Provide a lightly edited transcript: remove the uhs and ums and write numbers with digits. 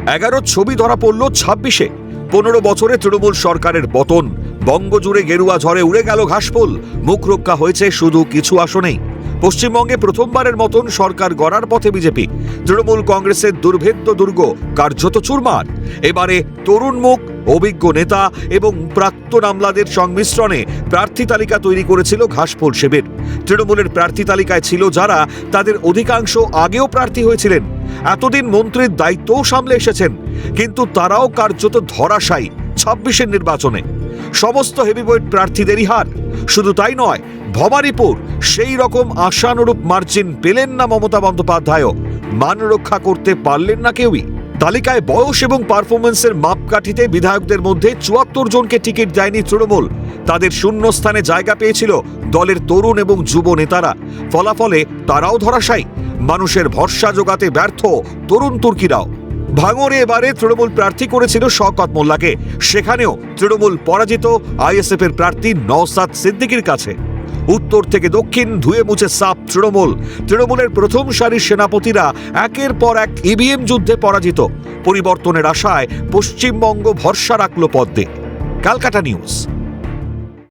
11 ছবি ধরা পড়ল 26-এ। 15 বছরে তৃণমূল সরকারের পতন, বঙ্গজুড়ে গেরুয়া ঝড়ে উড়ে গেল ঘাসফুল, মুখ রক্ষা হয়েছে শুধু কিছু আসনেই। পশ্চিমবঙ্গে প্রথমবারের মতন সরকার গড়ার পথে বিজেপি। তৃণমূল কংগ্রেসের দুর্ভেদ্য দুর্গ কার্যত চুরমার। এবারে তরুণ মুখ, অভিজ্ঞ নেতা এবং প্রাক্তন আমলাদের সংমিশ্রণে প্রার্থী তালিকা তৈরি করেছিল ঘাসফুল শিবির। তৃণমূলের প্রার্থী তালিকায় ছিল যারা, তাদের অধিকাংশ আগেও প্রার্থী হয়েছিলেন, এতদিন মন্ত্রীর দায়িত্বও সামলে এসেছেন, কিন্তু তারাও কার্যত ধরাশায়ী 26-এর নির্বাচনে। সমস্ত হেভিওয়েট প্রার্থীদেরই হার। শুধু তাই নয়, ভবানীপুর সেই রকম আশানুরূপ মার্জিন পেলেন না মমতা বন্দ্যোপাধ্যায়ও, মান রক্ষা করতে পারলেন না কেউই। তালিকায় বয়স এবং পারফরমেন্সের মাপকাঠিতে বিধায়কদের মধ্যে 74 জনকে টিকিট দেয়নি তৃণমূল। তাদের শূন্যস্থানে জায়গা পেয়েছিল দলের তরুণ এবং যুব নেতারা। ফলাফলে তারাও ধরাশায়ী। মানুষের ভরসা জোগাতে ব্যর্থ তরুণ তুর্কিরাও। ভাঙড়ে এবারে তৃণমূল প্রার্থী করেছিল শওকত মোল্লাকে। সেখানেও তৃণমূল পরাজিত আইএসএফ এর প্রার্থী নওসাদ সিদ্দিকীর কাছে। উত্তর থেকে দক্ষিণ ধুয়ে মুছে সাফ তৃণমূল। তৃণমূলের প্রথম সারির সেনাপতিরা একের পর এক ইভিএম যুদ্ধে পরাজিত। পরিবর্তনের আশায় পশ্চিমবঙ্গ ভরসা রাখল পদ্মে। ক্যালকাটা নিউজ।